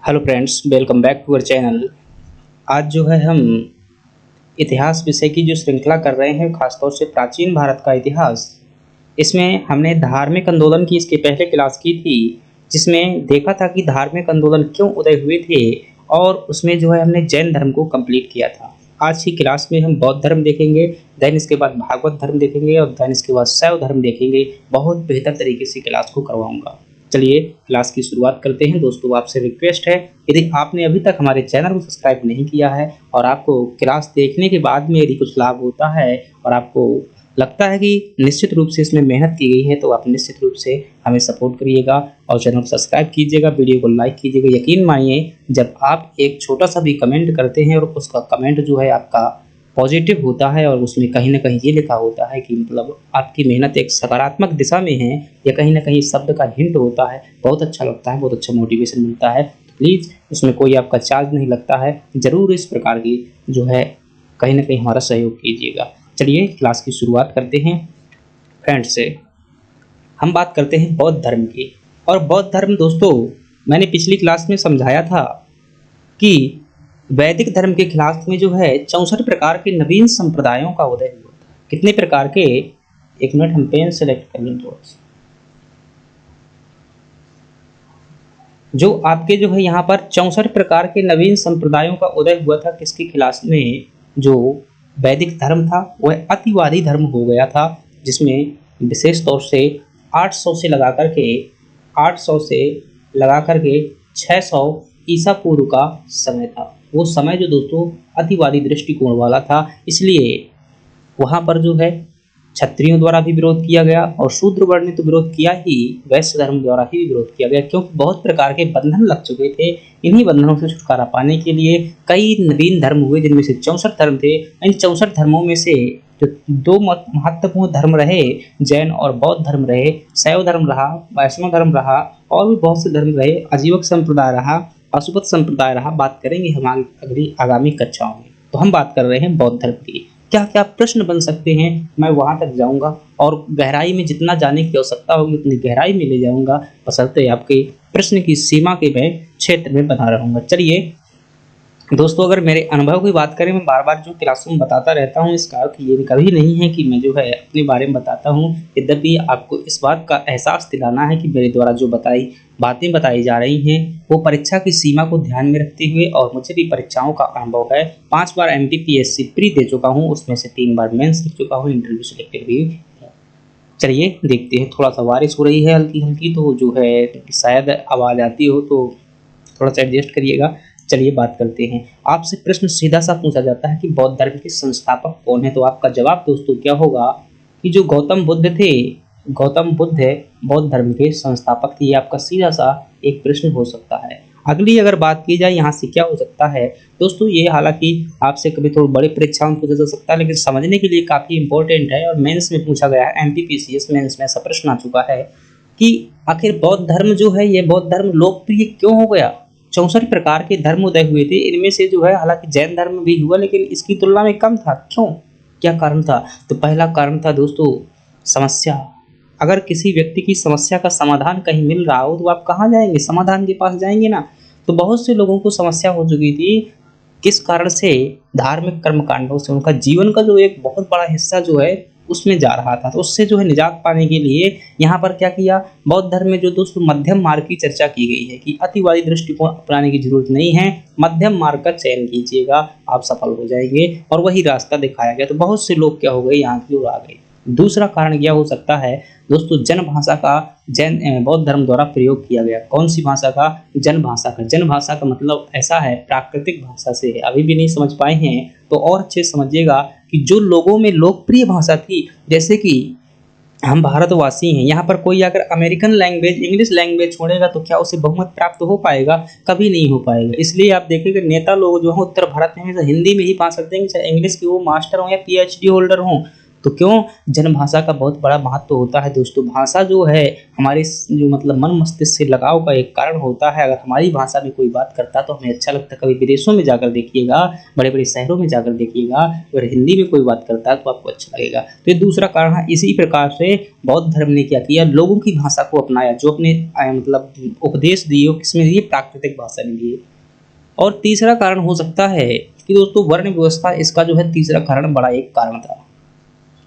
Hello friends, welcome back to our channel. आज जो है हम इतिहास विषय की जो श्रृंखला कर रहे हैं, खासतौर से प्राचीन भारत का इतिहास। इसमें हमने धार्मिक आंदोलन की इसके पहले क्लास की थी, जिसमें देखा था कि धार्मिक आंदोलन क्यों उदय हुए थे, और उसमें जो है हमने जैन धर्म को कंप्लीट किया था। आज की क्लास में हम बौद्ध धर्म देखेंगे, देन इसके बाद भागवत धर्म देखेंगे और देन इसके बाद शैव धर्म देखेंगे। बहुत बेहतर तरीके से क्लास को करवाऊंगा। चलिए क्लास की शुरुआत करते हैं। दोस्तों, आपसे रिक्वेस्ट है, यदि आपने अभी तक हमारे चैनल को सब्सक्राइब नहीं किया है और आपको क्लास देखने के बाद में यदि कुछ लाभ होता है और आपको लगता है कि निश्चित रूप से इसमें मेहनत की गई है, तो आप निश्चित रूप से हमें सपोर्ट करिएगा और चैनल को सब्सक्राइब कीजिएगा, वीडियो को लाइक कीजिएगा। यकीन मानिए, जब आप एक छोटा सा भी कमेंट करते हैं और उसका कमेंट जो है आपका पॉजिटिव होता है और उसमें कहीं ना कहीं ये लिखा होता है कि मतलब आपकी मेहनत एक सकारात्मक दिशा में है, या कहीं ना कहीं शब्द का हिंट होता है, बहुत अच्छा लगता है, बहुत अच्छा मोटिवेशन मिलता है। प्लीज़, उसमें कोई आपका चार्ज नहीं लगता है। ज़रूर इस प्रकार की जो है कहीं ना कहीं हमारा सहयोग कीजिएगा। चलिए क्लास की शुरुआत करते हैं। फ्रेंड्स से हम बात करते हैं बौद्ध धर्म की। और बौद्ध धर्म दोस्तों, मैंने पिछली क्लास में समझाया था कि वैदिक धर्म के खिलाफ में जो है 64 प्रकार के नवीन संप्रदायों का उदय हुआ था। कितने प्रकार के? एक मिनट, हम पेन सेलेक्ट कर लें थोड़ा सा। जो आपके जो है यहाँ पर 64 प्रकार के नवीन संप्रदायों का उदय हुआ था। किसके खिलाफ में? जो वैदिक धर्म था वह अतिवादी धर्म हो गया था, जिसमें विशेष तौर से 800 से लगा करके 600 ईसा पूर्व का समय था। वो समय जो दोस्तों अतिवादी दृष्टिकोण वाला था, इसलिए वहाँ पर जो है क्षत्रियों द्वारा भी विरोध किया गया और शूद्र वर्ण ने तो विरोध किया ही, वैश्य धर्म द्वारा ही विरोध किया गया, क्योंकि बहुत प्रकार के बंधन लग चुके थे। इन्हीं बंधनों से छुटकारा पाने के लिए कई नवीन धर्म हुए, जिनमें से 64 धर्म थे। इन 64 धर्मों में से जो दो महत्वपूर्ण धर्म रहे, जैन और बौद्ध धर्म रहे, शैव धर्म रहा, वैष्णव धर्म रहा, और भी बहुत से धर्म रहे, आजीवक संप्रदाय रहा, अशुपत संप्रदाय रहा। बात करेंगे हम अगली आगामी कक्षाओं में। तो हम बात कर रहे हैं बौद्ध धर्म की। क्या क्या प्रश्न बन सकते हैं, मैं वहां तक जाऊंगा और गहराई में जितना जाने की आवश्यकता होगी उतनी गहराई में ले जाऊंगा, बशर्ते आपके प्रश्न की सीमा के मैं क्षेत्र में बना रहूंगा। चलिए दोस्तों, अगर मेरे अनुभव की बात करें, मैं बार बार जो क्लासों में बताता रहता हूँ, इसका अर्थ ये कभी नहीं है कि मैं जो है अपने बारे में बताता हूँ। यद्यपि आपको इस बात का एहसास दिलाना है कि मेरे द्वारा जो बातें बताई जा रही हैं वो परीक्षा की सीमा को ध्यान में रखते हुए, और मुझे भी परीक्षाओं का अनुभव है। 5 बार MPPSC प्री दे चुका हूँ, उसमें से 3 बार मेंस लिख चुका हूँ, इंटरव्यू सिलेक्टेड भी। चलिए देखते हैं। थोड़ा सा बारिश हो रही है हल्की हल्की, तो जो है शायद आवाज़ आती हो तो थोड़ा सा एडजस्ट करिएगा। चलिए बात करते हैं। आपसे प्रश्न सीधा सा पूछा जाता है कि बौद्ध धर्म के संस्थापक कौन है, तो आपका जवाब दोस्तों क्या होगा कि जो गौतम बुद्ध थे, गौतम बुद्ध बौद्ध धर्म के संस्थापक थे। ये आपका सीधा सा एक प्रश्न हो सकता है। अगली अगर बात की जाए यहाँ से क्या हो सकता है दोस्तों, ये हालांकि आपसे कभी थोड़ी बड़ी परीक्षाओं में पूछा जा सकता है, लेकिन समझने के लिए काफ़ी इंपॉर्टेंट है और मेंस में पूछा गया है। MPPCS मेंस में ऐसा प्रश्न आ चुका है कि आखिर बौद्ध धर्म जो है, ये बौद्ध धर्म लोकप्रिय क्यों हो गया? 64 प्रकार के धर्म उदय हुए थे, इनमें से जो है हालांकि जैन धर्म भी हुआ, लेकिन इसकी तुलना में कम था। क्यों? क्या कारण था? तो पहला कारण था दोस्तों समस्या। अगर किसी व्यक्ति की समस्या का समाधान कहीं मिल रहा हो तो आप कहाँ जाएंगे? समाधान के पास जाएंगे ना। तो बहुत से लोगों को समस्या हो चुकी थी, किस कारण से? धार्मिक कर्मकांडों से। उनका जीवन का जो एक बहुत बड़ा हिस्सा जो है उसमें जा रहा था, तो उससे जो है निजात पाने के लिए यहाँ पर क्या किया? बौद्ध धर्म में जो दोस्तों मध्यम मार्ग की चर्चा की गई है कि अतिवादी दृष्टिकोण अपनाने की जरूरत नहीं है, मध्यम मार्ग का चयन कीजिएगा, आप सफल हो जाएंगे, और वही रास्ता दिखाया गया। तो बहुत से लोग क्या हो गए, यहाँ की ओर आ गए। दूसरा कारण क्या हो सकता है दोस्तों? जन भाषा का बौद्ध धर्म द्वारा प्रयोग किया गया। कौन सी भाषा का? जन भाषा का। जन भाषा का मतलब ऐसा है, प्राकृतिक भाषा से है। अभी भी नहीं समझ पाए हैं तो और अच्छे समझिएगा कि जो लोगों में लोकप्रिय भाषा थी, जैसे कि हम भारतवासी हैं, यहाँ पर कोई अगर अमेरिकन लैंग्वेज, इंग्लिश लैंग्वेज छोड़ेगा तो क्या उसे बहुमत प्राप्त हो पाएगा? कभी नहीं हो पाएगा। इसलिए आप देखेंगे नेता लोग जो हैं उत्तर भारत में हमेशा हिंदी में ही भाषण देंगे, चाहे इंग्लिश के वो मास्टर हों या PhD होल्डर हों, तो क्यों जनभाषा का बहुत बड़ा महत्व होता है दोस्तों। भाषा जो है हमारे जो मतलब मन मस्तिष्क से लगाव का एक कारण होता है। अगर हमारी भाषा में कोई बात करता है तो हमें अच्छा लगता है। कभी विदेशों में जाकर देखिएगा, बड़े बड़े शहरों में जाकर देखिएगा, अगर हिंदी में कोई बात करता है तो आपको अच्छा लगेगा। तो ये दूसरा कारण है। इसी प्रकार से बौद्ध धर्म ने क्या किया, लोगों की भाषा को अपनाया, जो अपने मतलब उपदेश दिए किसमें दिए, प्राकृतिक भाषा में दिए। और तीसरा कारण हो सकता है कि दोस्तों वर्ण व्यवस्था, इसका जो है तीसरा कारण बड़ा एक कारण था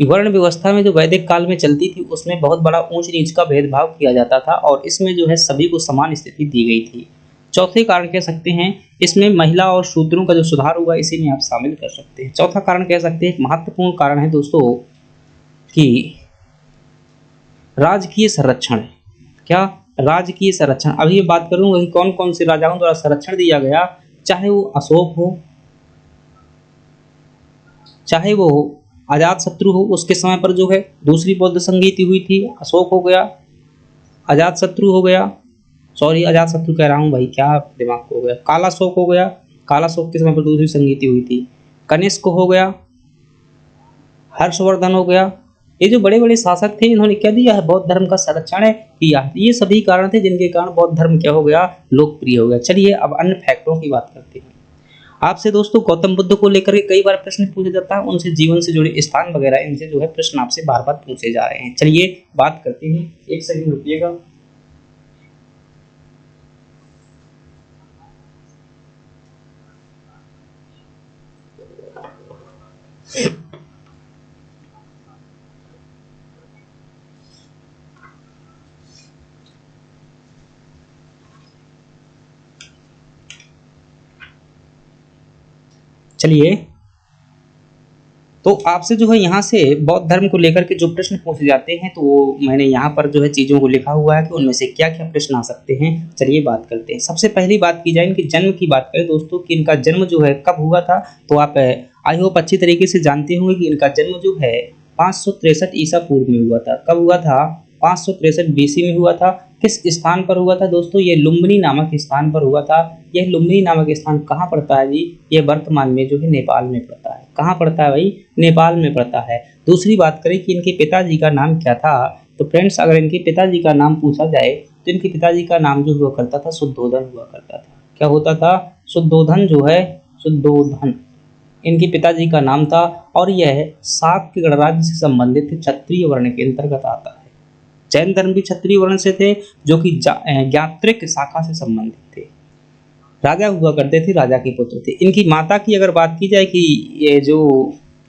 कि वर्ण व्यवस्था में जो वैदिक काल में चलती थी उसमें बहुत बड़ा ऊंच नीच का भेदभाव किया जाता था और इसमें जो है सभी को समान स्थिति दी गई थी। चौथे कारण कह सकते हैं इसमें महिला और शूद्रों का जो सुधार हुआ इसी में आप शामिल कर सकते हैं। चौथा कारण कह सकते हैं, एक महत्वपूर्ण कारण है दोस्तों कि राजकीय संरक्षण। क्या? राजकीय संरक्षण। अभी ये बात करूंगा कि कौन कौन से राजाओं द्वारा संरक्षण दिया गया, चाहे वो अशोक हो, चाहे वो अजात शत्रु हो। उसके समय पर जो है दूसरी बौद्ध संगीति हुई थी। अशोक हो गया, अजात शत्रु हो गया, सॉरी अजात शत्रु कह रहा हूँ भाई, क्या दिमाग को हो गया, कालाशोक हो गया, कालाशोक के समय पर दूसरी संगीति हुई थी। कनिष्क हो गया, हर्षवर्धन हो गया। ये जो बड़े बड़े शासक थे इन्होंने क्या दिया है, बौद्ध धर्म का संरक्षण किया। ये सभी कारण थे जिनके कारण बौद्ध धर्म क्या हो गया, लोकप्रिय हो गया। चलिए अब अन्य फैक्टरों की बात करते हैं। आपसे दोस्तों गौतम बुद्ध को लेकर के कई बार प्रश्न पूछा जाता है, उनसे जीवन से जुड़े स्थान वगैरह इनसे जो है प्रश्न आपसे बार बार पूछे जा रहे हैं। चलिए बात करते हैं, एक सेकंड रुकिएगा। चलिए तो आपसे जो है यहाँ से बौद्ध धर्म को लेकर के जो प्रश्न पूछे जाते हैं तो वो मैंने यहाँ पर जो है चीज़ों को लिखा हुआ है कि उनमें से क्या क्या प्रश्न आ सकते हैं। चलिए बात करते हैं। सबसे पहली बात की जाए इनके जन्म की बात करें दोस्तों कि इनका जन्म जो है कब हुआ था, तो आप आई होप अच्छी तरीके से जानते होंगे कि इनका जन्म जो है 563 ईसा पूर्व में हुआ था। कब हुआ था? 563 बीसी में हुआ था। किस स्थान पर हुआ था दोस्तों? ये लुम्बिनी नामक स्थान पर हुआ था। यह लुम्बिनी नामक स्थान कहाँ पड़ता है जी? ये वर्तमान में जो है नेपाल में पड़ता है। कहाँ पड़ता है भाई? नेपाल में पड़ता है। दूसरी बात करें कि इनके पिताजी का नाम क्या था, तो फ्रेंड्स अगर इनके पिताजी का नाम पूछा जाए तो इनके पिताजी का नाम जो हुआ करता था शुद्धोधन हुआ करता था। क्या होता था? शुद्धोधन जो है, शुद्धोधन इनके पिताजी का नाम था। और यह शाक्य गणराज्य से संबंधित क्षत्रिय वर्ण के अंतर्गत आता है। जैन धर्म भी क्षत्रिय वर्ण से थे जो कि ज्ञात्रिक शाखा से संबंधित थे। राजा हुआ करते थे, राजा के पुत्र थे। इनकी माता की अगर बात की जाए कि ये जो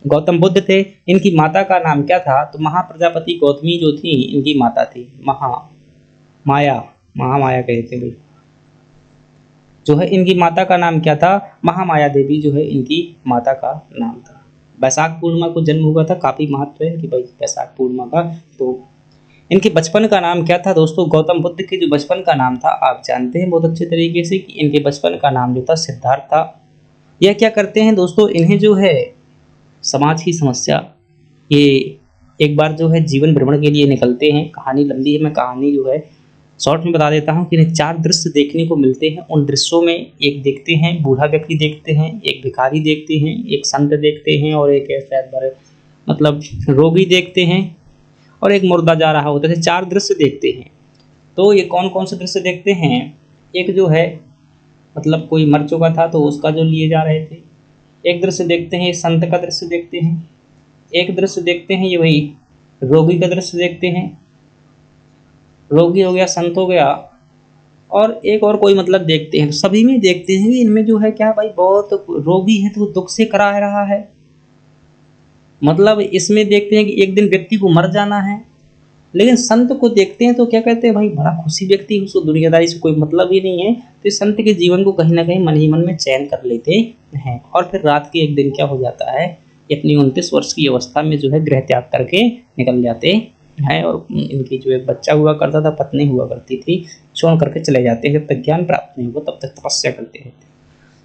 गौतम बुद्ध थे इनकी माता का नाम क्या था, तो महाप्रजापति गौतमी जो थी इनकी माता थी। महामाया, महामाया कहते भाई जो है इनकी माता का नाम क्या था? महामाया देवी जो है इनकी माता का नाम था। वैशाख पूर्णिमा को जन्म हुआ था, काफी महत्व है कि भाई वैशाख पूर्णिमा का। तो इनके बचपन का नाम क्या था दोस्तों? गौतम बुद्ध के जो बचपन का नाम था आप जानते हैं बहुत अच्छे तरीके से कि इनके बचपन का नाम जो था सिद्धार्थ था। यह क्या करते हैं दोस्तों, इन्हें जो है समाज की समस्या, ये एक बार जो है जीवन भ्रमण के लिए निकलते हैं। कहानी लंबी है, मैं कहानी जो है शॉर्ट में बता देता हूँ कि इन्हें 4 दृश्य देखने को मिलते हैं। उन दृश्यों में एक देखते हैं बूढ़ा व्यक्ति देखते हैं, एक भिखारी देखते हैं, एक संत देखते हैं और एक ऐसा मतलब रोगी देखते हैं और एक मुर्दा जा रहा होता है। 4 दृश्य देखते हैं। तो ये कौन कौन से दृश्य देखते हैं? एक जो है मतलब कोई मर चुका था तो उसका जो लिए जा रहे थे, एक दृश्य देखते हैं संत का दृश्य देखते हैं, एक दृश्य देखते हैं ये वही रोगी का दृश्य देखते हैं, रोगी हो गया, संत हो गया, और एक और कोई मतलब देखते हैं। सभी में देखते हैं कि इनमें जो है क्या भाई, बहुत रोगी है तो दुख से करा रहा है, मतलब इसमें देखते हैं कि एक दिन व्यक्ति को मर जाना है। लेकिन संत को देखते हैं तो क्या कहते हैं भाई, बड़ा खुशी व्यक्ति, उसको दुनियादारी से कोई मतलब ही नहीं है। तो इस संत के जीवन को कहीं ना कहीं मन ही मन में चयन कर लेते हैं। और फिर रात के एक दिन क्या हो जाता है, ये अपनी 29 वर्ष की अवस्था में जो है गृह त्याग करके निकल जाते हैं। और इनकी जो एक बच्चा हुआ करता था, पत्नी हुआ करती थी, छोड़ करके चले जाते हैं। जब तक ज्ञान प्राप्त नहीं हुआ तब तक तपस्या करते रहते।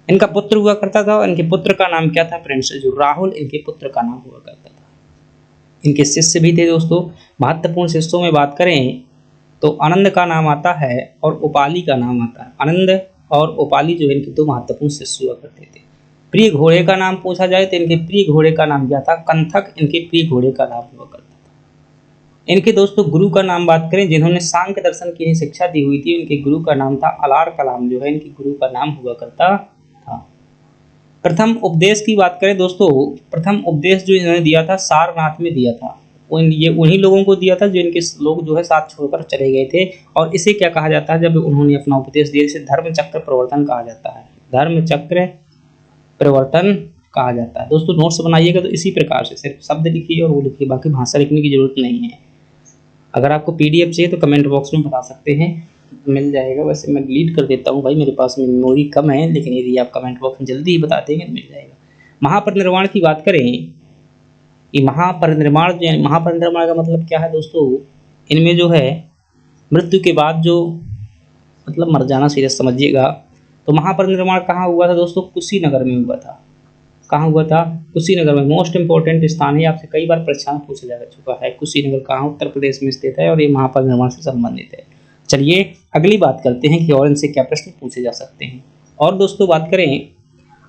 इनका पुत्र हुआ करता था, और इनके पुत्र का नाम क्या था फ्रेंड्स? जो राहुल इनके पुत्र का नाम हुआ करता था। इनके शिष्य भी थे दोस्तों। महत्वपूर्ण शिष्यों में बात करें तो आनंद का नाम आता है और उपाली का नाम आता है। आनंद और उपाली जो है इनके 2 महत्वपूर्ण शिष्य हुआ करते थे। प्रिय घोड़े का नाम पूछा जाए तो इनके प्रिय घोड़े का नाम क्या था? कंथक इनके प्रिय घोड़े का नाम हुआ करता था। इनके दोस्तों गुरु का नाम बात करें, जिन्होंने सांख्य दर्शन की शिक्षा दी हुई थी, इनके गुरु का नाम था अलार कलाम, जो है इनके गुरु का नाम हुआ करता था। प्रथम उपदेश की बात करें दोस्तों, प्रथम उपदेश जो इन्होंने दिया था सारनाथ में दिया था। ये उन्हीं लोगों को दिया था जो इनके लोग जो है साथ छोड़कर चले गए थे। और इसे क्या कहा जाता है, जब उन्होंने अपना उपदेश दिया, इसे धर्म चक्र प्रवर्तन कहा जाता है। धर्म चक्र प्रवर्तन कहा जाता है। दोस्तों नोट्स बनाइएगा तो इसी प्रकार से सिर्फ शब्द लिखिए और वो लिखिए, बाकी भाषा लिखने की जरूरत नहीं है। अगर आपको पीडीएफ चाहिए तो कमेंट बॉक्स में बता सकते हैं, मिल जाएगा। वैसे मैं डिलीट कर देता हूँ भाई, मेरे पास मेमोरी कम है, लेकिन यदि आप कमेंट बॉक्स में जल्दी ही बता देंगे तो मिल जाएगा। महापरिनिर्वाण की बात करें, ये महापरिनिर्वाण जो है, महापरिनिर्वाण का मतलब क्या है दोस्तों, इनमें जो है मृत्यु के बाद जो मतलब मर जाना सीरियस समझिएगा। तो महापरिनिर्वाण कहाँ हुआ था दोस्तों? कुशीनगर में हुआ था। कहाँ हुआ था? कुशीनगर में। मोस्ट इंपॉर्टेंट स्थान है, आपसे कई बार परीक्षा में पूछा जा चुका है। कुशीनगर कहाँ? उत्तर प्रदेश में स्थित है और ये महापरिनिर्वाण से संबंधित है। चलिए अगली बात करते हैं कि और इनसे क्या प्रश्न पूछे जा सकते हैं। और दोस्तों बात करें,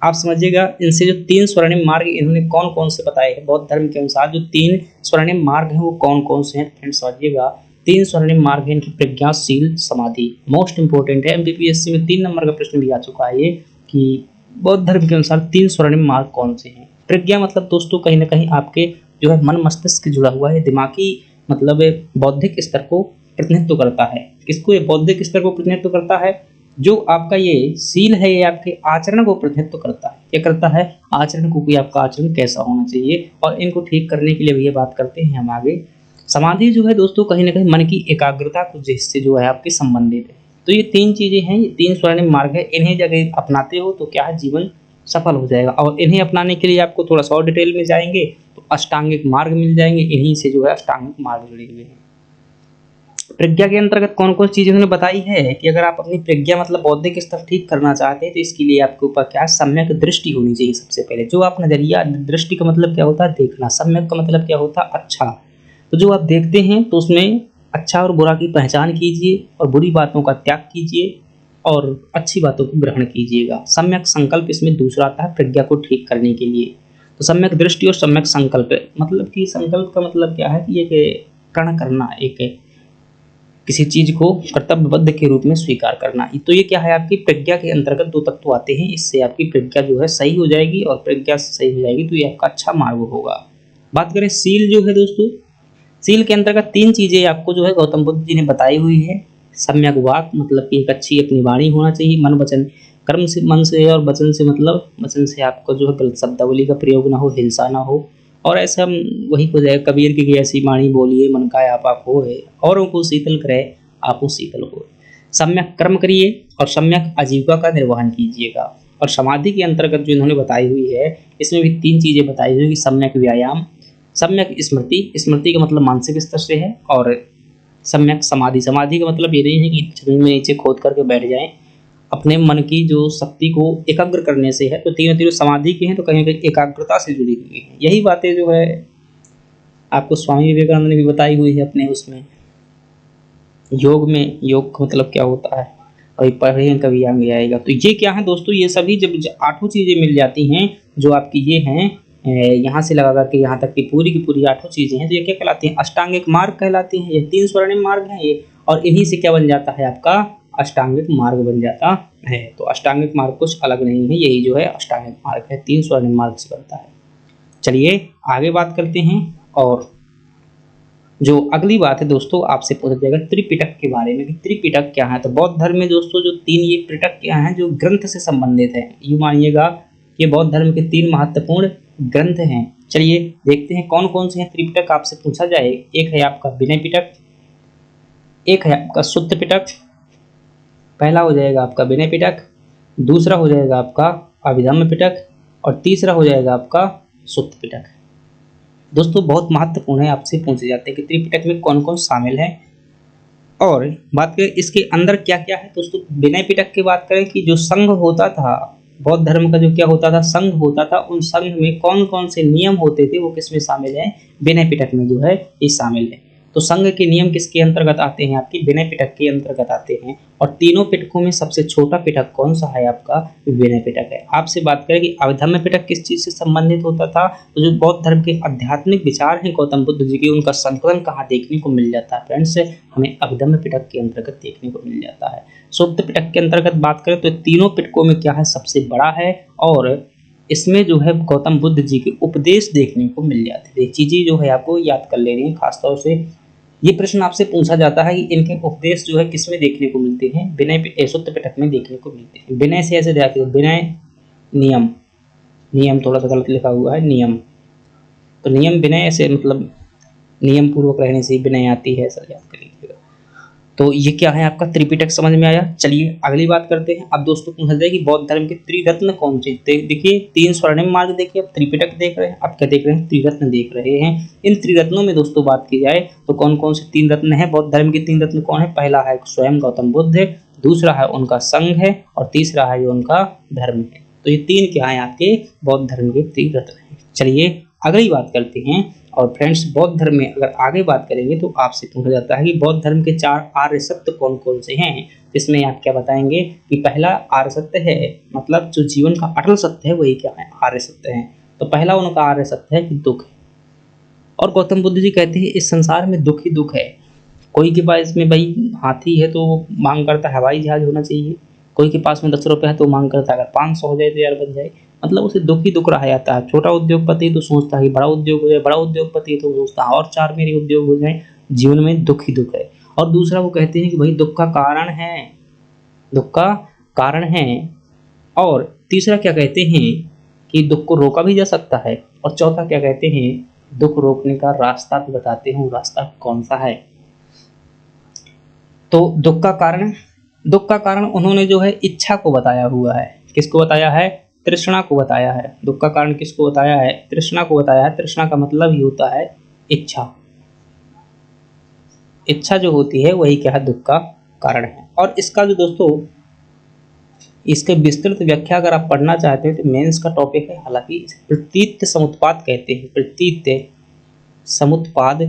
आप समझिएगा इनसे जो 3 स्वर्णिम मार्ग इन्होंने कौन कौन से बताए हैं बौद्ध धर्म के अनुसार, जो 3 स्वर्णिम मार्ग हैं वो कौन कौन से हैं? फ्रेंड्स समझिएगा, 3 स्वर्णिम मार्ग हैं इनकी, प्रज्ञाशील समाधि। मोस्ट इंपॉर्टेंट है, एमपीपीएससी में 3 नंबर का प्रश्न भी आ चुका है ये, कि बौद्ध धर्म के अनुसार 3 स्वर्णिम मार्ग कौन से हैं। प्रज्ञा मतलब दोस्तों कहीं ना कहीं आपके जो है मन मस्तिष्क से जुड़ा हुआ है, दिमागी मतलब बौद्धिक स्तर को प्रतिनिधित्व करता है। किसको? ये बौद्धिक स्तर को प्रतिनिधित्व करता है। जो आपका ये सील है ये आपके आचरण को प्रतिनिधित्व करता है। क्या करता है? आचरण को, कि आपका आचरण कैसा होना चाहिए। और इनको ठीक करने के लिए भी ये बात करते हैं हम आगे। समाधि जो है दोस्तों कहीं ना कहीं मन की एकाग्रता को जिससे जो है आपके संबंधित है। तो ये 3 चीजें हैं, ये 3 स्वर्णिम मार्ग है। इन्हें जगह अपनाते हो तो क्या है, जीवन सफल हो जाएगा। और इन्हें अपनाने के लिए आपको थोड़ा सा और डिटेल में जाएंगे तो अष्टांगिक मार्ग मिल जाएंगे, इन्हीं से जो है अष्टांगिक मार्ग जुड़े हुए हैं। प्रज्ञा के अंतर्गत कौन कौन चीजें उन्होंने बताई है कि अगर आप अपनी प्रज्ञा मतलब बौद्धिक स्तर ठीक करना चाहते हैं तो इसके लिए आपके ऊपर क्या है, सम्यक दृष्टि होनी चाहिए। सबसे पहले जो आप नजरिया, दृष्टि का मतलब क्या होता है? देखना। सम्यक का मतलब क्या होता है? अच्छा। तो जो आप देखते हैं तो उसमें अच्छा और बुरा की पहचान कीजिए और बुरी बातों का त्याग कीजिए और अच्छी बातों को ग्रहण कीजिएगा। सम्यक संकल्प इसमें दूसरा आता है प्रज्ञा को ठीक करने के लिए। तो सम्यक दृष्टि और सम्यक संकल्प, मतलब कि संकल्प का मतलब क्या है कि एक कर्ण करना, एक किसी चीज को कर्तव्यबद्ध के रूप में स्वीकार करना। तो ये क्या है, आपकी प्रज्ञा के अंतर्गत 2 तत्व आते हैं। इससे आपकी प्रज्ञा जो है सही हो जाएगी और प्रज्ञा सही हो जाएगी तो ये आपका अच्छा मार्ग होगा। बात करें सील जो है दोस्तों, सील के अंतर्गत 3 चीजें आपको जो है गौतम बुद्ध जी ने बताई हुई है। सम्यक वाक मतलब कि एक अच्छी अपनी वाणी होना चाहिए। मन वचन कर्म से, मन से और वचन से मतलब वचन से आपको जो है गलत शब्दावली का प्रयोग ना हो, हिंसा ना हो। और ऐसा वही को जाए, कबीर की ऐसी वाणी बोलिए मन का आपा खोए, औरों को शीतल करे आपो शीतल हो। सम्यक कर्म करिए और सम्यक आजीविका का निर्वहन कीजिएगा। और समाधि के अंतर्गत जो इन्होंने बताई हुई है इसमें भी 3 चीजें बताई हुई, सम्यक व्यायाम, सम्यक स्मृति, स्मृति का मतलब मानसिक स्तर से है, और सम्यक समाधि, समाधि का मतलब ये नहीं है कि जमीन में नीचे खोद करके बैठ जाएं, अपने मन की जो शक्ति को एकाग्र करने से है। तो तीनों समाधि के हैं तो कहीं ना कहीं एकाग्रता से जुड़ी हुई है। यही बातें जो है आपको स्वामी विवेकानंद ने भी बताई हुई है अपने उसमें योग में। योग का मतलब क्या होता है अभी पढ़ेंगे, कभी आगे आएगा। तो ये क्या है दोस्तों, ये सभी जब 8 चीजें मिल जाती हैं जो आपकी ये हैं, यहाँ से लगा करके यहाँ तक की पूरी 8 चीजें हैं, तो ये क्या कहलाती हैं? अष्टांगिक मार्ग कहलाती हैं। ये 3 स्वर्णिम मार्ग हैं ये, और इन्हीं से क्या बन जाता है आपका अष्टांगिक मार्ग बन जाता है। तो अष्टांगिक मार्ग कुछ अलग नहीं है, यही जो है अष्टांगिक मार्ग है, 3 स्वर्णिम मार्ग से बनता है। चलिए आगे बात करते हैं। और जो अगली बात है दोस्तों, आपसे पूछा जाएगा त्रिपिटक के बारे में कि त्रिपिटक क्या है। तो बौद्ध धर्म में दोस्तों जो 3 ये पिटक क्या हैं जो ग्रंथ से संबंधित है, यूँ मानिएगा ये बौद्ध धर्म के 3 महत्वपूर्ण ग्रंथ हैं। चलिए देखते हैं कौन कौन से हैं त्रिपिटक आपसे पूछा जाए। एक है आपका विनय पिटक, एक है आपका सुत्त पिटक, पहला हो जाएगा आपका विनय पिटक, दूसरा हो जाएगा आपका अभिधम्म पिटक और तीसरा हो जाएगा आपका सुत्त पिटक। दोस्तों बहुत महत्वपूर्ण है, आपसे पूछे जाते हैं कि त्रिपिटक में कौन कौन शामिल है। और बात करें इसके अंदर क्या क्या है दोस्तों, विनय पिटक की बात करें कि जो संघ होता था बौद्ध धर्म का, जो क्या होता था, संघ होता था, उन संघ में कौन कौन से नियम होते थे वो किसमें शामिल है, विनय पिटक में जो है ये शामिल है। तो संघ के नियम किसके अंतर्गत आते हैं? आपकी विनय पिटक के अंतर्गत आते हैं। और तीनों पिटकों में सबसे छोटा पिटक कौन सा है? आपका विनय पिटक है। आपसे बात करें कि अवधम्य पिटक किस चीज से संबंधित होता था, तो जो बौद्ध धर्म के आध्यात्मिक विचार हैं गौतम बुद्ध जी के, उनका संकलन कहाँ देखने को मिल जाता है फ्रेंड्स? हमें अवधम्य पिटक के अंतर्गत देखने को मिल जाता है। सुप्त पिटक के अंतर्गत बात करें तो तीनों पिटकों में क्या है? सबसे बड़ा है और इसमें जो है गौतम बुद्ध जी के उपदेश देखने को मिल जाते हैं। ये चीजें जो है आपको याद कर लेनी है। खासतौर से ये प्रश्न आपसे पूछा जाता है कि इनके उपदेश जो है किसमें देखने को मिलते हैं? विनय सुत्त पिटक में देखने को मिलते हैं। विनय से ऐसे देखिए, विनय नियम, नियम थोड़ा सा गलत लिखा हुआ है, नियम, तो नियम विनय से मतलब नियम पूर्वक रहने से विनय आती है, सर याद कर लीजिएगा। तो ये क्या है आपका त्रिपिटक, समझ में आया। चलिए अगली बात करते हैं। अब दोस्तों पूछा जाए कि बौद्ध धर्म के त्रिरत्न कौन से थे? देखिए 3 स्वर्णिम मार्ग देखिए, अब त्रिपिटक देख रहे हैं, अब क्या देख रहे हैं? त्रिरत्न देख रहे हैं। इन त्रिरत्नों में दोस्तों बात की जाए तो कौन कौन से 3 रत्न है बौद्ध धर्म के? 3 रत्न कौन है? पहला है स्वयं गौतम बुद्ध है, दूसरा है उनका संघ है, और तीसरा है जो उनका धर्म है। तो ये 3 क्या है आपके बौद्ध धर्म के त्रिरत्न है। चलिए अगली बात करते हैं। और फ्रेंड्स बौद्ध धर्म में अगर आगे बात करेंगे तो आपसे पूछा जाता है कि बौद्ध धर्म के 4 आर्य सत्य कौन कौन से हैं? इसमें आप क्या बताएंगे कि पहला आर्य सत्य है, मतलब जो जीवन का अटल सत्य है वही क्या है? आर्य सत्य है। तो पहला उनका आर्य सत्य है कि दुख है। और गौतम बुद्ध जी कहते हैं इस संसार में दुख ही दुख है। कोई के पास में भाई हाथी है तो मांग करता है हवाई जहाज होना चाहिए, कोई के पास में 10 रुपये है तो मांग करता है अगर 500 हो जाए तो यार बन जाए। मतलब उसे दुख ही दुख रहा जाता है। छोटा उद्योगपति तो सोचता है कि बड़ा उद्योग हो जाए, बड़ा उद्योगपति तो सोचता है और 4 मेरे उद्योग हो जाए। जीवन में दुख ही दुख है। और दूसरा वो कहते हैं कि भाई दुख का कारण है, दुख का कारण है। और तीसरा क्या कहते हैं कि दुख को रोका भी जा सकता है। और चौथा क्या कहते हैं? दुख रोकने का रास्ता भी बताते हैं, वो रास्ता कौन सा है। तो दुख का कारण उन्होंने जो है इच्छा को बताया हुआ है। किसको बताया है? तृष्णा को बताया है। दुख का कारण किसको बताया है? तृष्णा को बताया है। तृष्णा का मतलब ही होता है इच्छा। इच्छा जो होती है वही क्या है? दुख का कारण है। और इसका जो दोस्तों इसके विस्तृत व्याख्या अगर आप पढ़ना चाहते हैं तो मेंस का टॉपिक है। हालांकि प्रतीत समुत्पाद कहते हैं, प्रतीत समुत्पाद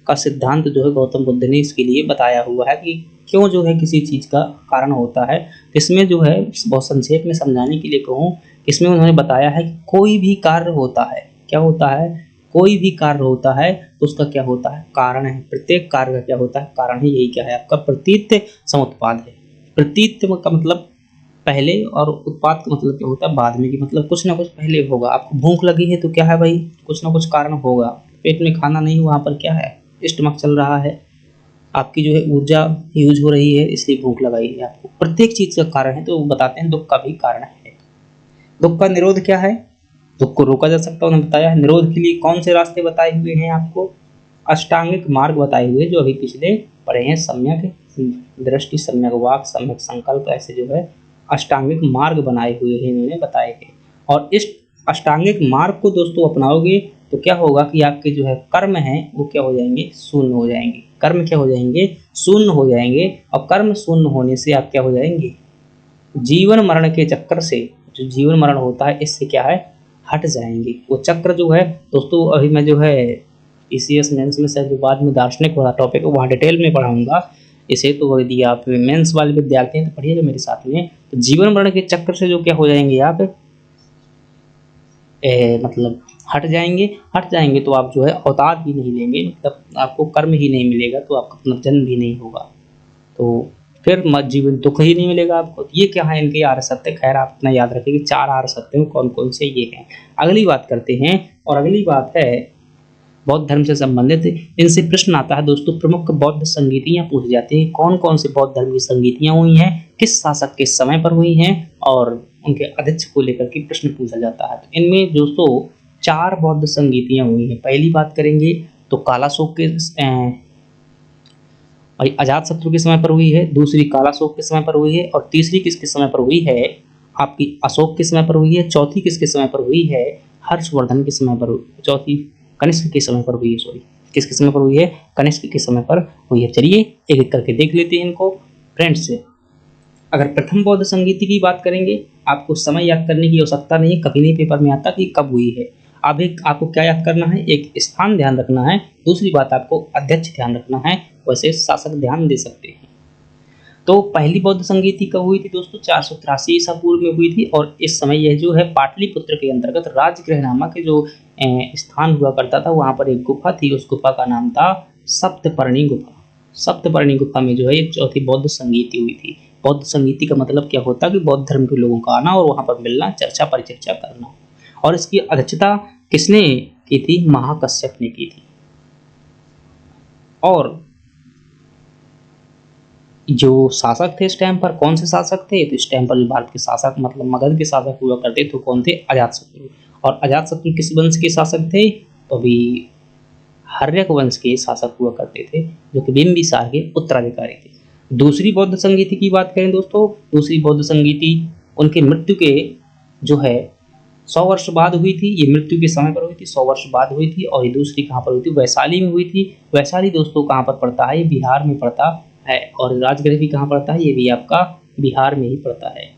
का सिद्धांत जो है गौतम बुद्ध ने इसके लिए बताया हुआ है कि क्यों जो है किसी चीज़ का कारण होता है। इसमें जो है बहुत संक्षेप में समझाने के लिए कहूँ, इसमें उन्होंने बताया है कि कोई भी कार्य होता है, क्या होता है? कोई भी कार्य होता है तो उसका क्या होता है? कारण है। प्रत्येक कार्य का क्या होता है? कारण है। यही क्या है? आपका प्रतीत समुत्पाद है। प्रतीत का मतलब पहले और उत्पाद का मतलब क्या होता है? बाद में। की मतलब कुछ ना कुछ पहले होगा। आपको भूख लगी है तो क्या है भाई? कुछ ना कुछ कारण होगा। पेट में खाना नहीं, वहाँ पर क्या है? स्टमक चल रहा है, आपकी जो है ऊर्जा यूज हो रही है, इसलिए भूख लगाई है आपको। प्रत्येक चीज का कारण है। तो वो बताते हैं दुख का भी कारण है। दुख का निरोध क्या है? दुख को रोका जा सकता है, उन्होंने बताया है। निरोध के लिए कौन से रास्ते बताए हुए हैं आपको? अष्टांगिक मार्ग बताए हुए जो अभी पिछले पढ़े हैं। सम्यक दृष्टि, सम्यक वाक, सम्यक संकल्प, ऐसे जो है अष्टांगिक मार्ग बनाए हुए हैं, इन्होंने बताए हैं। और इस अष्टांगिक मार्ग को दोस्तों अपनाओगे तो क्या होगा कि आपके जो है कर्म हैं वो क्या हो जाएंगे? शून्य हो जाएंगे। कर्म क्या हो जाएंगे? शून्य हो जाएंगे। और कर्म शून्य होने से आप क्या हो जाएंगे? जीवन मरण के चक्कर से, जो जीवन मरण होता है इससे क्या है? हट जाएंगे। वो चक्र जो है दोस्तों, अभी मैं जो है ECS मेंस में से जो बाद में दार्शनिक वाला टॉपिक है वहाँ डिटेल में पढ़ाऊंगा। इसे तो यदि आप मेंस वाले विद्यार्थी हैं तो पढ़िएगा मेरे साथ में। तो जीवन मरण के चक्कर से जो क्या हो जाएंगे आप मतलब हट जाएंगे तो आप जो है अवतार भी नहीं लेंगे, मतलब आपको कर्म ही नहीं मिलेगा, तो आपका पुनर्जन्म भी नहीं होगा, तो फिर जीवन दुख ही नहीं मिलेगा आपको। ये क्या है? इनके आर्य सत्य। खैर आप इतना याद रखिए कि 4 आर्य सत्य कौन कौन से ये हैं। अगली बात करते हैं। और अगली बात है बौद्ध धर्म से संबंधित। इनसे प्रश्न आता है दोस्तों, प्रमुख बौद्ध संगीतियाँ पूछी जाती हैं। कौन कौन से बौद्ध धर्म की संगीतियाँ हुई हैं, किस शासक के समय पर हुई हैं, और उनके अध्यक्ष को लेकर के प्रश्न पूछा जाता है। तो इनमें दोस्तों 4 बौद्ध संगीतियाँ हुई हैं। पहली बात करेंगे तो कालाशोक के अजातशत्रु के समय पर हुई है, दूसरी कालाशोक के समय पर हुई है, और तीसरी किसके समय पर हुई है? आपकी अशोक के समय पर हुई है। चौथी किसके समय पर हुई है? हर्षवर्धन के समय पर। चौथी कनिष्क के समय पर हुई है। सॉरी, किसके समय पर हुई है? कनिष्क के समय पर हुई है। चलिए एक एक करके देख लेते हैं इनको फ्रेंड्स। अगर प्रथम बौद्ध संगीति की बात करेंगे, आपको समय याद करने की आवश्यकता नहीं है, कभी नहीं पेपर में आता कि कब हुई है। अभी आपको क्या याद करना है, एक स्थान ध्यान रखना है, दूसरी बात आपको अध्यक्ष ध्यान रखना है, वैसे शासक ध्यान दे सकते हैं। तो पहली बौद्ध संगीति कब हुई थी दोस्तों, 483 ईसा पूर्व में हुई थी, और इस समय यह जो है पाटलिपुत्र के अंतर्गत राजगृह नामक के जो स्थान हुआ करता था, वहां पर एक गुफा थी, उस गुफा का नाम था सप्तपर्णी गुफा। सप्तपर्णी गुफा में जो है ये चौथी बौद्ध संगीति हुई थी। बौद्ध संगीति का मतलब क्या होता है कि बौद्ध धर्म के लोगों का आना और वहां पर मिलना, चर्चा परिचर्चा करना। और इसकी अध्यक्षता किसने की थी, महाकश्यप ने की थी। और जो शासक थे इस टाइम पर, कौन से शासक थे, तो इस टाइम पर जो भारत के शासक मतलब मगध के शासक हुआ करते थे, तो कौन थे, अजातशत्रु। और अजातशत्रु किस वंश के शासक थे, तो अभी हर्यक वंश के शासक हुआ करते थे, जो कि बिंबिसार के उत्तराधिकारी थे। दूसरी बौद्ध संगीति की बात करें दोस्तों, दूसरी बौद्ध संगीति उनकी मृत्यु के जो है 100 वर्ष बाद हुई थी। ये मृत्यु के समय पर हुई थी, 100 वर्ष बाद हुई थी। और ये दूसरी कहाँ पर हुई थी, वैशाली में हुई थी। वैशाली दोस्तों कहाँ पर पड़ता है, ये बिहार में पड़ता है। और राजगृह भी कहाँ पड़ता है, ये भी आपका बिहार में ही पड़ता है।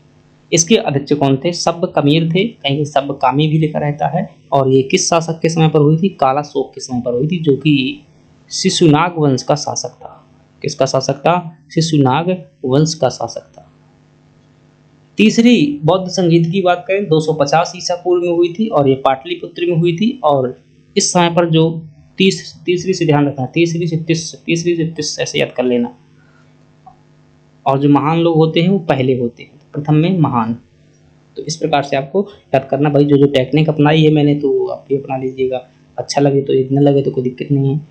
इसके अध्यक्ष कौन थे, सब कमीर थे, कहीं सब कामी भी लिखा रहता है। और ये किस शासक के समय पर हुई थी, कालाशोक के समय पर हुई थी, जो कि शिशुनाग वंश का शासक था। किसका शासक था, शिशुनाग वंश का शासक था। तीसरी बौद्ध संगीत की बात करें 250 ईसा पूर्व में हुई थी, और ये पाटलिपुत्र में हुई थी। और इस समय पर जो तीसरी से ध्यान रखना, तीसरी से तीस ऐसे याद कर लेना। और जो महान लोग होते हैं वो पहले होते हैं, प्रथम में महान। तो इस प्रकार से आपको याद करना भाई। जो टेक्निक अपनाई है मैंने, तो आप भी अपना लीजिएगा। अच्छा लगे तो, न लगे तो कोई दिक्कत नहीं है।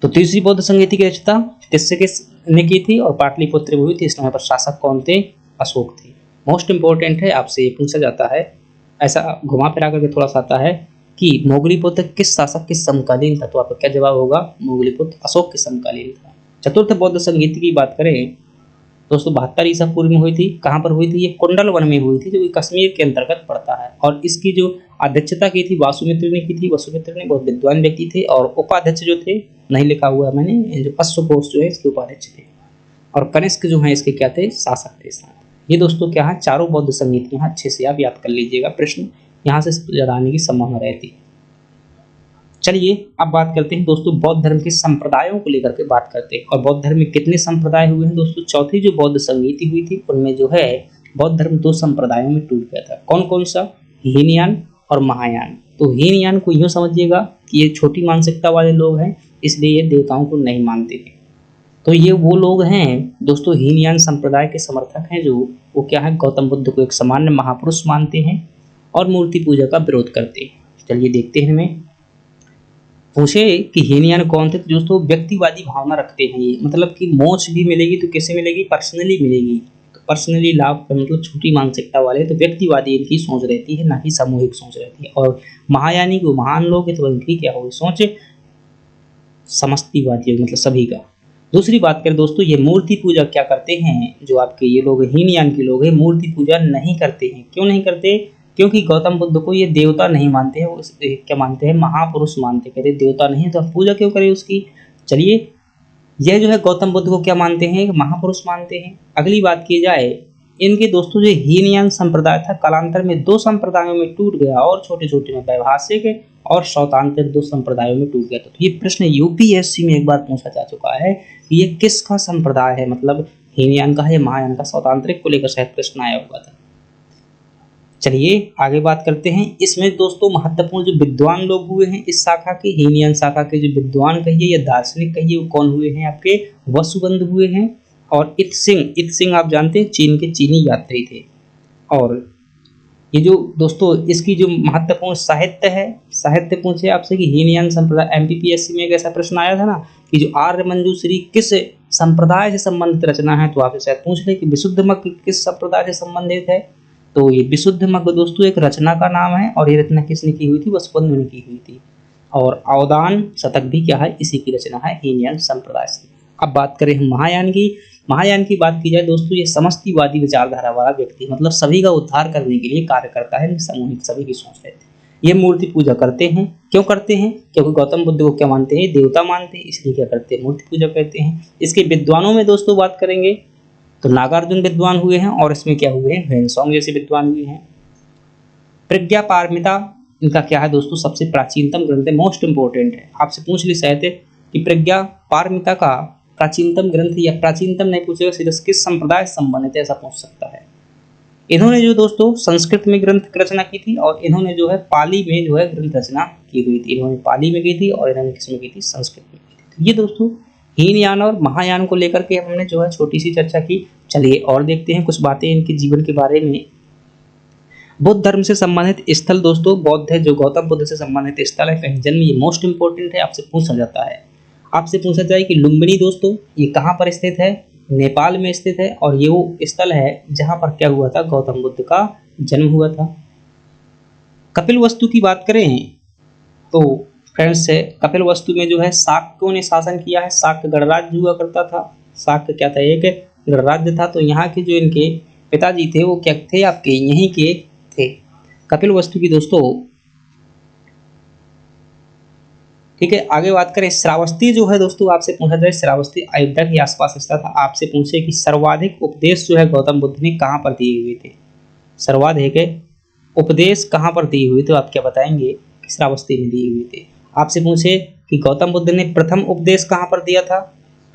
तो तीसरी बौद्ध संगीति की रचना तिस्से ने की थी, और पाटलिपुत्र में हुई थी। इस समय पर शासक कौन थे, अशोक थे। मोस्ट इंपॉर्टेंट है, आपसे पूछा जाता है, ऐसा घुमा फिरा करके थोड़ा सा आता है कि मोगलीपुत्र किस शासक के समकालीन था, तो आपका क्या जवाब होगा, मोगलीपुत्र अशोक के समकालीन था। चतुर्थ बौद्ध संगीत की बात करें दोस्तों 72 ईसा पूर्व में हुई थी। कहाँ पर हुई थी, ये कुंडल वन में हुई थी, जो कि कश्मीर के अंतर्गत पड़ता है। और इसकी जो अध्यक्षता की थी वासुमित्र ने की थी। वासुमित्र ने बहुत विद्वान व्यक्ति थे। और उपाध्यक्ष जो थे, नहीं लिखा हुआ है मैंने, जो अश्वघोष जो है इसके उपाध्यक्ष थे। और कनिष्क जो है इसके क्या थे, शासक थे साथ। ये दोस्तों क्या है, चारों बौद्ध संगीत यहाँ अच्छे से आप याद कर लीजिएगा, प्रश्न यहाँ से ज्यादा आने की संभावना रहती है। चलिए अब बात करते हैं दोस्तों बौद्ध धर्म के संप्रदायों को लेकर के बात करते हैं। और बौद्ध धर्म में कितने संप्रदाय हुए हैं दोस्तों, चौथी जो बौद्ध संगीति हुई थी उनमें जो है बौद्ध धर्म 2 संप्रदायों में टूट गया था। कौन कौन सा, हीनयान और महायान। तो हीनयान को यूँ समझिएगा कि ये छोटी मानसिकता वाले लोग हैं, इसलिए ये देवताओं को नहीं मानते हैं। तो ये वो लोग हैं दोस्तों, हीनयान संप्रदाय के समर्थक हैं, जो वो क्या है, गौतम बुद्ध को एक सामान्य महापुरुष मानते हैं और मूर्ति पूजा का विरोध करते हैं। चलिए देखते हैं। हमें पूछे कि हीनयान कौन थे, तो दोस्तों व्यक्तिवादी भावना रखते हैं ये, मतलब कि मोक्ष भी मिलेगी तो कैसे मिलेगी, पर्सनली मिलेगी। तो पर्सनली लाभ मतलब छोटी मानसिकता वाले, तो व्यक्तिवादी इनकी सोच रहती है, ना कि सामूहिक सोच रहती है। और महायानी को महान लोग है, तो इनकी क्या होगी सोच, समष्टिवादी मतलब सभी का। दूसरी बात करें दोस्तों, ये मूर्ति पूजा क्या करते हैं, जो आपके ये लोग हीनयान के लोग हैं, मूर्ति पूजा नहीं करते हैं। क्यों नहीं करते, क्योंकि गौतम बुद्ध को ये देवता नहीं मानते हैं, वो क्या मानते हैं, महापुरुष मानते हैं। कहते देवता नहीं तो आप पूजा क्यों करें उसकी। चलिए यह जो है गौतम बुद्ध को क्या मानते हैं, महापुरुष मानते हैं। अगली बात की जाए, इनके दोस्तों जो हीनयान संप्रदाय था कालांतर में 2 संप्रदायों में टूट गया, और छोटे छोटे में वैभाषिक और शौतांत्रिक 2 संप्रदायों में टूट गया। तो ये प्रश्न यूपीएससी में एक बार पूछा जा चुका है कि ये किसका संप्रदाय है, मतलब हीनयान का है, महायान का, शौतांत्रिक को लेकर शायद प्रश्न आया हुआ था। चलिए आगे बात करते हैं। इसमें दोस्तों महत्वपूर्ण जो विद्वान लोग हुए हैं इस शाखा के, हीनयान शाखा के जो विद्वान कहिए या दार्शनिक कहिए, वो कौन हुए हैं, आपके वसुबंध हुए हैं और इत सिंह आप जानते हैं चीन के चीनी यात्री थे। और ये जो दोस्तों इसकी जो महत्वपूर्ण साहित्य है, साहित्य पूछे आपसे कि हीनयान संप्रदाय, एमपीपीएससी में एक ऐसा प्रश्न आया था ना कि जो आर्य मंजूश्री किस संप्रदाय से संबंधित रचना है, तो आपसे शायद पूछ ले कि विशुद्ध मग किस संप्रदाय से संबंधित है। तो ये विशुद्ध मग दोस्तों एक रचना का नाम है, और ये रचना किसने की हुई थी, वसुबंध ने की हुई थी। और अवदान शतक भी क्या है, इसी की रचना है, हीनयान संप्रदाय से। अब बात करें हम महायान की। महायान की बात की जाए दोस्तों, ये समष्टिवादी विचारधारा वाला व्यक्ति, मतलब सभी का उद्धार करने के लिए कार्य करता है, सामूहिक सभी की सोच रहती है। ये मूर्ति पूजा करते हैं। क्यों करते हैं, क्योंकि गौतम बुद्ध को क्या मानते हैं, देवता मानते हैं, इसलिए क्या करते हैं, मूर्ति पूजा करते हैं। इसके विद्वानों में दोस्तों बात करेंगे तो नागार्जुन विद्वान हुए हैं, और इसमें क्या हुए हैं, ह्वेनसांग जैसे विद्वान हुए हैं। प्रज्ञा पारमिता इनका क्या है दोस्तों, सबसे प्राचीनतम ग्रंथ है, मोस्ट इंपोर्टेंट है। आपसे पूछ ली शायद कि प्रज्ञा पारमिता का प्राचीनतम ग्रंथ, या प्राचीनतम नहीं पूछेगा सीधे किस संप्रदाय से संबंधित है, ऐसा पूछ सकता है। इन्होंने जो दोस्तों संस्कृत में ग्रंथ रचना की थी, और इन्होंने जो है पाली में जो है ग्रंथ रचना की हुई थी। इन्होंने पाली में की थी और इन्होंने किसमें की थी, संस्कृत में की थी। ये दोस्तों हीनयान और महायान को लेकर के हमने जो है छोटी सी चर्चा की। चलिए और देखते हैं कुछ बातें इनके जीवन के बारे में। बौद्ध धर्म से संबंधित स्थल दोस्तों, बौद्ध है जो गौतम बुद्ध से संबंधित स्थल है, कहीं जन्म, ये मोस्ट इंपोर्टेंट है, आपसे पूछा जाता है। आपसे पूछा जाए कि लुम्बिनी दोस्तों ये कहाँ पर स्थित है, नेपाल में स्थित है, और ये वो स्थल है जहाँ पर क्या हुआ था, गौतम बुद्ध का जन्म हुआ था। कपिलवस्तु की बात करें तो फ्रेंड्स कपिलवस्तु में जो है शाक्यों ने शासन किया है। शाक्य गणराज्य हुआ करता था। शाक्य क्या था, एक गणराज्य था। तो यहाँ के जो इनके पिताजी थे वो क्या थे, आपके यहीं के थे। कपिलवस्तु की दोस्तों, ठीक है। आगे बात करें श्रावस्ती जो है दोस्तों, आपसे पूछा जाए श्रावस्ती अयोध्या के आसपास स्थित था। आपसे पूछे कि सर्वाधिक उपदेश जो है गौतम बुद्ध ने कहाँ पर दिए हुए थे, सर्वाधिक उपदेश कहाँ पर दिए हुए थे, तो आप क्या बताएंगे, श्रावस्ती में दिए हुए थे। आपसे पूछे कि गौतम बुद्ध ने प्रथम उपदेश कहाँ पर दिया था,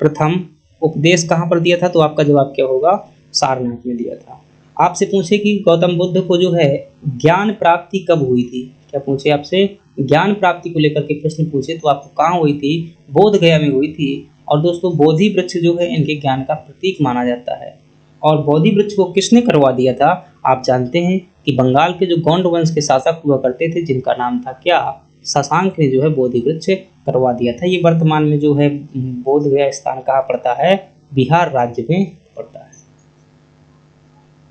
प्रथम उपदेश कहाँ पर दिया था, तो आपका जवाब क्या होगा, सारनाथ में दिया था। आपसे पूछे कि गौतम बुद्ध को जो है ज्ञान प्राप्ति कब हुई थी, क्या पूछे आपसे, ज्ञान प्राप्ति को लेकर के प्रश्न पूछे तो आपको कहाँ हुई थी, बोध गया में हुई थी। और दोस्तों बोधि वृक्ष जो है इनके ज्ञान का प्रतीक माना जाता है। और बोधि वृक्ष को किसने करवा दिया था, आप जानते हैं कि बंगाल के जो गौंड वंश के शासक हुआ करते थे जिनका नाम था क्या, शशांक ने जो है बोधि वृक्ष करवा दिया था। ये वर्तमान में जो है बोध गया स्थान कहाँ पड़ता है, बिहार राज्य में पड़ता है।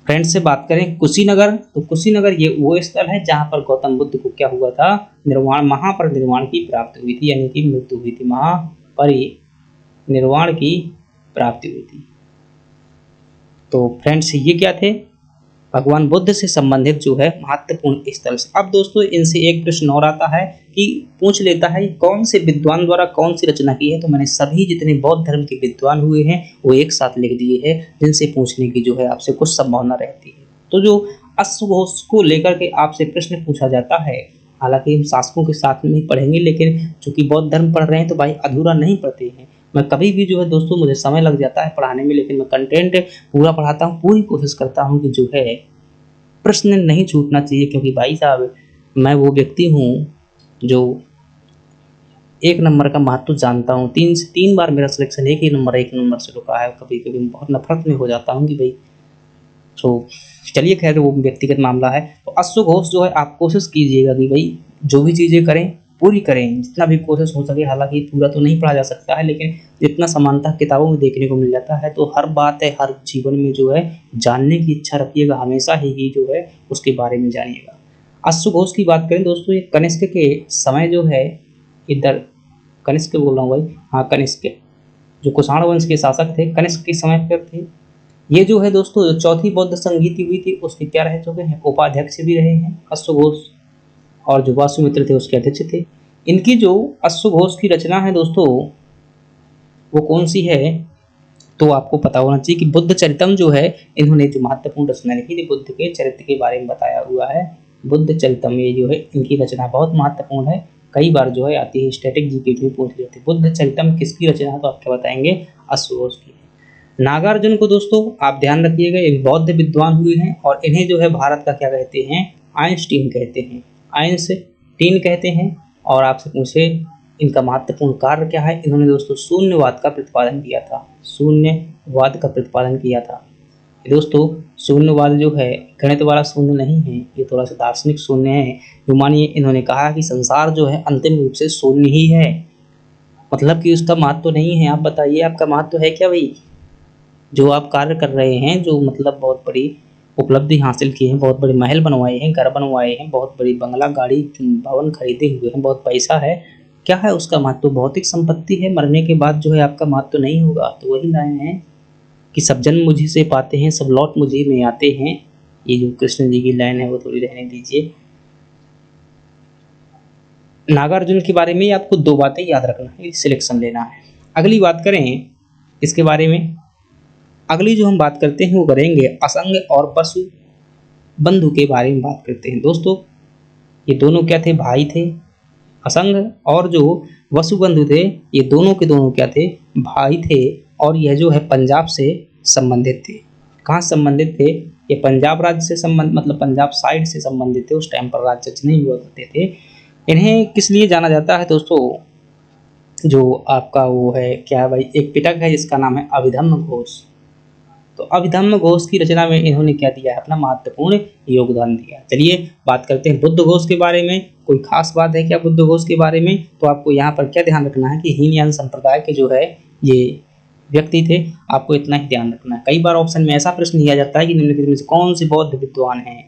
फ्रेंड्स से बात करें कुशीनगर, तो कुशीनगर ये वो स्थल है जहाँ पर गौतम बुद्ध को क्या हुआ था, निर्वाण, महापरिनिर्वाण की प्राप्ति हुई थी, यानी कि मृत्यु हुई थी, महापरिनिर्वाण की प्राप्ति हुई थी। तो फ्रेंड्स ये क्या थे, भगवान बुद्ध से संबंधित जो है महत्वपूर्ण स्थल। अब दोस्तों इनसे एक प्रश्न और आता है कि पूछ लेता है कौन से विद्वान द्वारा कौन सी रचना की है। तो मैंने सभी जितने बौद्ध धर्म के विद्वान हुए हैं वो एक साथ लिख दिए हैं, जिनसे पूछने की जो है आपसे कुछ संभावना रहती है। तो जो अश्वघोष को लेकर के आपसे प्रश्न पूछा जाता है, हालांकि हम शासकों के साथ में पढ़ेंगे, लेकिन चूंकि बौद्ध धर्म पढ़ रहे हैं तो भाई अधूरा नहीं पढ़ते हैं। मैं कभी भी जो है दोस्तों मुझे समय लग जाता है पढ़ाने में, लेकिन मैं कंटेंट पूरा पढ़ाता हूँ, पूरी कोशिश करता हूँ कि जो है प्रश्न नहीं छूटना चाहिए। क्योंकि भाई साहब मैं वो व्यक्ति हूँ जो एक नंबर का महत्व जानता हूँ। 3 से 3 बार मेरा सिलेक्शन एक नंबर से रुका है। कभी कभी बहुत नफरत में हो जाता हूँ कि भाई, तो चलिए खैर वो व्यक्तिगत मामला है। तो अश्वघोष जो है आप कोशिश कीजिएगा कि भाई जो भी चीज़ें करें पूरी करें, जितना भी कोशिश हो सके। हालांकि पूरा तो नहीं पढ़ा जा सकता है, लेकिन जितना समानता किताबों में देखने को मिल जाता है, तो हर बात है, हर जीवन में जो है जानने की इच्छा रखिएगा, हमेशा ही जो है उसके बारे में जानिएगा। अश्वघोष की बात करें दोस्तों, ये कनिष्क के समय जो है, इधर कनिष्क बोल रहा हूँ भाई, हाँ कनिष्क, जो कुषाण वंश के शासक थे, कनिष्क के समय पर थे। ये जो है दोस्तों जो चौथी बौद्ध संगीति हुई थी उसके क्या रह चुके हैं, उपाध्यक्ष भी रहे हैं अश्वघोष, और जो वासुमित्र थे उसके अध्यक्ष थे। इनकी जो अश्वघोष की रचना है दोस्तों वो कौन सी है, तो आपको पता होना चाहिए कि बुद्ध चरितम जो है, इन्होंने जो महत्वपूर्ण रचना लिखी थी, बुद्ध के चरित्र के बारे में बताया हुआ है। बुद्ध चरितम ये जो है इनकी रचना बहुत महत्वपूर्ण है, कई बार जो है आती है, स्टैटिक जीके में पूछ लेते। बुद्ध चरितम किसकी रचना है, तो आप क्या बताएंगे, अश्वघोष की। नागार्जुन को दोस्तों आप ध्यान रखिएगा, ये बौद्ध विद्वान हुए हैं, और इन्हें जो है भारत का क्या कहते हैं, आइंस्टीन कहते हैं, आइंस्टीन कहते हैं। और आपसे पूछे इनका महत्वपूर्ण कार्य क्या है, इन्होंने दोस्तों शून्यवाद का प्रतिपादन किया था, शून्यवाद का प्रतिपादन किया था। दोस्तों शून्यवाद जो है गणित वाला शून्य नहीं है, ये थोड़ा सा दार्शनिक शून्य है। जो मानिए इन्होंने कहा कि संसार जो है अंतिम रूप से शून्य ही है, मतलब कि उसका महत्व नहीं है। आप बताइए आपका महत्व है क्या भाई, जो आप कार्य कर रहे हैं, जो मतलब बहुत बड़ी उपलब्धि हासिल की है, बहुत बड़े महल बनवाए हैं, घर बनवाए हैं, बहुत बड़ी बंगला गाड़ी भवन खरीदे हुए हैं, बहुत पैसा है, क्या है उसका महत्व, भौतिक संपत्ति है, मरने के बाद जो है आपका महत्व नहीं होगा। तो वही लाइन है कि सब जन मुझे से पाते हैं, सब लौट मुझे में आते हैं। ये जो कृष्ण जी की लाइन है वो थोड़ी रहने दीजिए। नागार्जुन के बारे में आपको 2 बातें याद रखना है, सिलेक्शन लेना है। अगली बात करें इसके बारे में, अगली जो हम बात करते हैं वो करेंगे असंग और पशु बंधु के बारे में बात करते हैं। दोस्तों ये दोनों क्या थे, भाई थे। असंग और जो वसुबंधु थे, ये दोनों के दोनों क्या थे, भाई थे। और यह जो है पंजाब से संबंधित थे। कहाँ संबंधित थे, ये पंजाब राज्य से संबंध मतलब पंजाब साइड से संबंधित थे। उस टाइम पर राज्य नहीं हुआ करते थे। इन्हें किस लिए जाना जाता है दोस्तों, जो आपका वो है क्या है भाई, एक पिटक है जिसका नाम है अभिधम्म घोष। तो अभिधम्म घोष की रचना में इन्होंने क्या दिया है, अपना महत्वपूर्ण योगदान दिया। चलिए बात करते हैं बुद्ध घोष के बारे में। कोई खास बात है क्या बुद्ध घोष के बारे में, तो आपको यहाँ पर क्या ध्यान रखना है कि हीनयान संप्रदाय के जो है ये व्यक्ति थे। आपको इतना ही ध्यान रखना है। कई बार ऑप्शन में ऐसा प्रश्न दिया जाता है कि निम्नलिखित में से कौन से बौद्ध विद्वान हैं।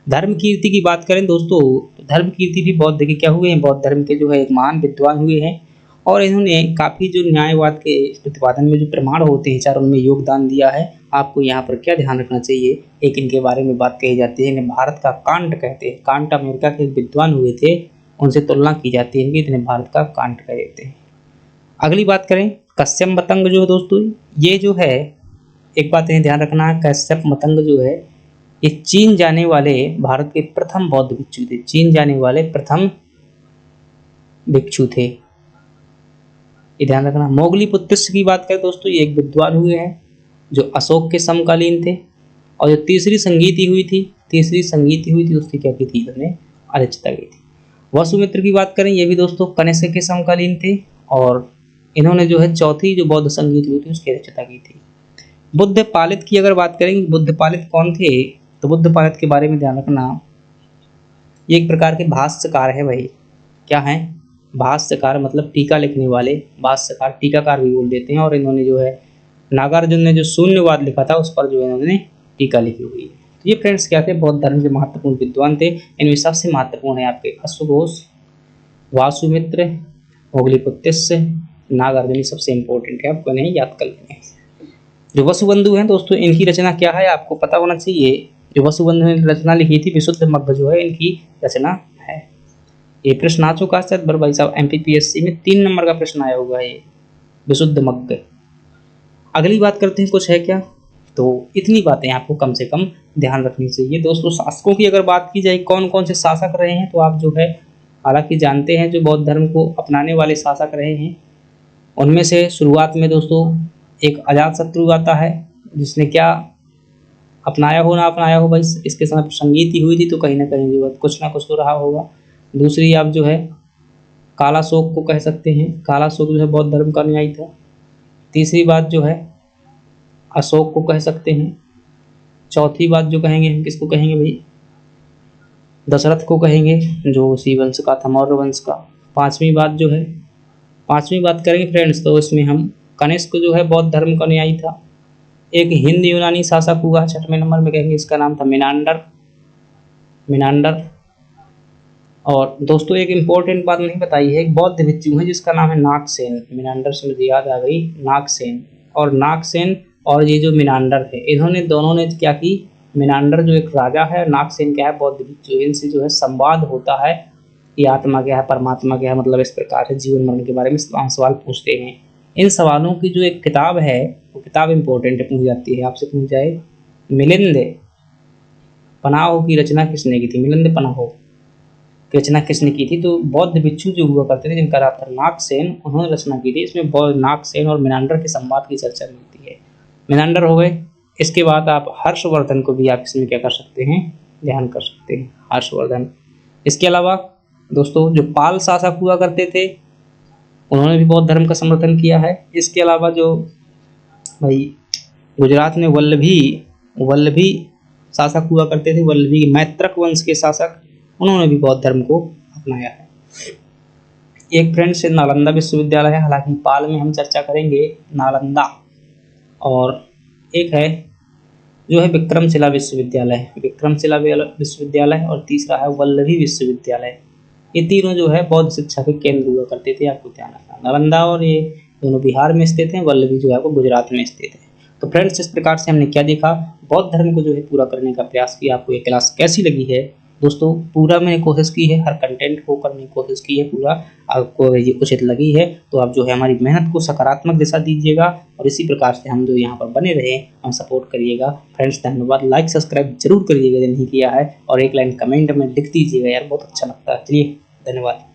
धर्म कीर्ति की बात करें दोस्तों, तो धर्म कीर्ति भी बौद्ध के क्या हुए हैं, बौद्ध धर्म के जो है एक महान विद्वान हुए हैं। और इन्होंने काफ़ी जो न्यायवाद के प्रतिपादन में जो प्रमाण होते हैं चार, उनमें योगदान दिया है। आपको यहाँ पर क्या ध्यान रखना चाहिए, एक इनके बारे में बात कही जाती है, इन्हें भारत का कांट कहते हैं। कांट अमेरिका के विद्वान हुए थे, उनसे तुलना की जाती है कि इन्हें भारत का कांट कहते हैं। अगली बात करें कश्यप मतंग जो है दोस्तों, ये जो है एक बात इन्हें ध्यान रखना है, कश्यप मतंग जो है ये चीन जाने वाले भारत के प्रथम बौद्ध भिक्षु थे। चीन जाने वाले प्रथम भिक्षु थे, ये ध्यान रखना। मोगलीपुत्तिस्य की बात करें दोस्तों, ये एक विद्वान हुए हैं जो अशोक के समकालीन थे। और जो तीसरी संगीति हुई थी उसकी क्या की थी, इन्होंने अरचिता की थी। वसुमित्र की बात करें, ये भी दोस्तों कनिष्क के समकालीन थे और इन्होंने जो है चौथी जो बौद्ध संगीत हुई थी उसकी रचना की थी। बुद्ध पालित की अगर बात करेंगे, बुद्ध पालित कौन थे, तो बुद्ध पालित के बारे में ध्यान रखना, ये एक प्रकार के भाष्यकार है भाई। क्या है, भाष्यकार मतलब टीका लिखने वाले, भाष्यकार टीकाकार भी बोल देते हैं। और इन्होंने जो है नागार्जुन ने जो शून्यवाद लिखा था उस पर जो है इन्होंने टीका लिखी हुई है। तो ये फ्रेंड्स क्या थे, बौद्ध धर्म के महत्वपूर्ण विद्वान थे। इनमें सबसे महत्वपूर्ण है आपके अश्वघोष, वासुमित्र, मोगलीपुत्तिस्य, नागार्जुन सबसे इंपॉर्टेंट है, आपको इन्हें याद कर लेना है। जो वसुबंधु हैं दोस्तों, इनकी रचना क्या है आपको पता होना चाहिए। जो वसुबंधु ने रचना लिखी थी विशुद्ध मग्ध जो है इनकी रचना है। ये प्रश्न आ चुका है शायद भाई साहब, MPPSC में 3 नंबर का प्रश्न आया होगा ये विशुद्ध मग्ध। अगली बात करते हैं, कुछ है क्या, तो इतनी बातें आपको कम से कम ध्यान रखनी चाहिए दोस्तों। शासकों की अगर बात की जाए, कौन कौन से शासक रहे हैं, तो आप जो है हालांकि जानते हैं जो बौद्ध धर्म को अपनाने वाले शासक रहे हैं उनमें से शुरुआत में दोस्तों एक अजातशत्रु आता है, जिसने क्या अपनाया हो ना अपनाया हो भाई, इसके समय संगीत ही हुई थी तो कहीं ना कहीं जो कुछ ना कुछ तो रहा होगा। दूसरी आप जो है कालाशोक को कह सकते हैं, कालाशोक जो है बौद्ध धर्म का अनुयायी था। तीसरी बात जो है अशोक को कह सकते हैं। चौथी बात जो कहेंगे हम किसको कहेंगे भाई, दशरथ को कहेंगे जो उसी वंश का था, मौर्य वंश का। पांचवी बात करेंगे फ्रेंड्स, तो इसमें हम कनिष्क जो है बौद्ध धर्म का अनुयायी था। एक हिंद यूनानी शासक हुआ 6वें नंबर में कहेंगे, इसका नाम था मिनांडर। और दोस्तों एक इम्पोर्टेंट बात नहीं बताई है, एक बौद्ध भिक्षु है जिसका नाम है नागसेन। मिनांडर से मुझे याद आ गई नागसेन। और नागसेन और ये जो मिनांडर है, इन्होंने दोनों ने क्या की, मिनांडर जो एक राजा है, नागसेन क्या है बौद्ध भिक्षु, इनसे जो है संवाद होता है कि आत्मा क्या है, परमात्मा क्या है, मतलब इस प्रकार से जीवन मरण के बारे में सवाल पूछते हैं। इन सवालों की जो एक किताब है, वो किताब इम्पोर्टेंट पूछ जाती है, आपसे पूछ जाए मिलिंद पनाहो की रचना किसने की थी, मिलिंद पनाहो की रचना किसने की थी, तो बौद्ध भिक्षु जो हुआ करते थे जिनका नाम था नागसेन, उन्होंने रचना की थी। इसमें नागसेन और मिनांडर के संवाद की चर्चा मिलती है। मिनांडर हो गए, इसके बाद आप हर्षवर्धन को भी आप इसमें क्या कर सकते हैं, ध्यान कर सकते हैं, हर्षवर्धन। इसके अलावा दोस्तों जो पाल शासक हुआ करते थे उन्होंने भी बौद्ध धर्म का समर्थन किया है। इसके अलावा जो भाई गुजरात में वल्लभी शासक हुआ करते थे, वल्लभी मैत्रक वंश के शासक, उन्होंने भी बौद्ध धर्म को अपनाया है। एक फ्रेंड्स नालंदा विश्वविद्यालय है, हालांकि पाल में हम चर्चा करेंगे नालंदा। और एक है जो है विक्रमशिला विश्वविद्यालय, और तीसरा है वल्लभी विश्वविद्यालय। ये तीनों जो है बौद्ध शिक्षा के केंद्र हुआ करते थे, आपको ध्यान रखना। नालंदा और ये दोनों बिहार में स्थित हैं, वल्लभी जो है वो गुजरात में स्थित है। तो फ्रेंड्स इस प्रकार से हमने क्या देखा, बौद्ध धर्म को जो है पूरा करने का प्रयास किया। आपको ये क्लास कैसी लगी है दोस्तों पूरा मैंने कोशिश की है, हर कंटेंट को करने की कोशिश की है पूरा। आपको ये उचित लगी है तो आप जो है हमारी मेहनत को सकारात्मक दिशा दीजिएगा और इसी प्रकार से हम जो यहाँ पर बने रहें, हम सपोर्ट करिएगा। फ्रेंड्स धन्यवाद, लाइक सब्सक्राइब जरूर करिएगा यदि नहीं किया है, और एक लाइन कमेंट में लिख दीजिएगा यार, बहुत अच्छा लगता है। चलिए धन्यवाद।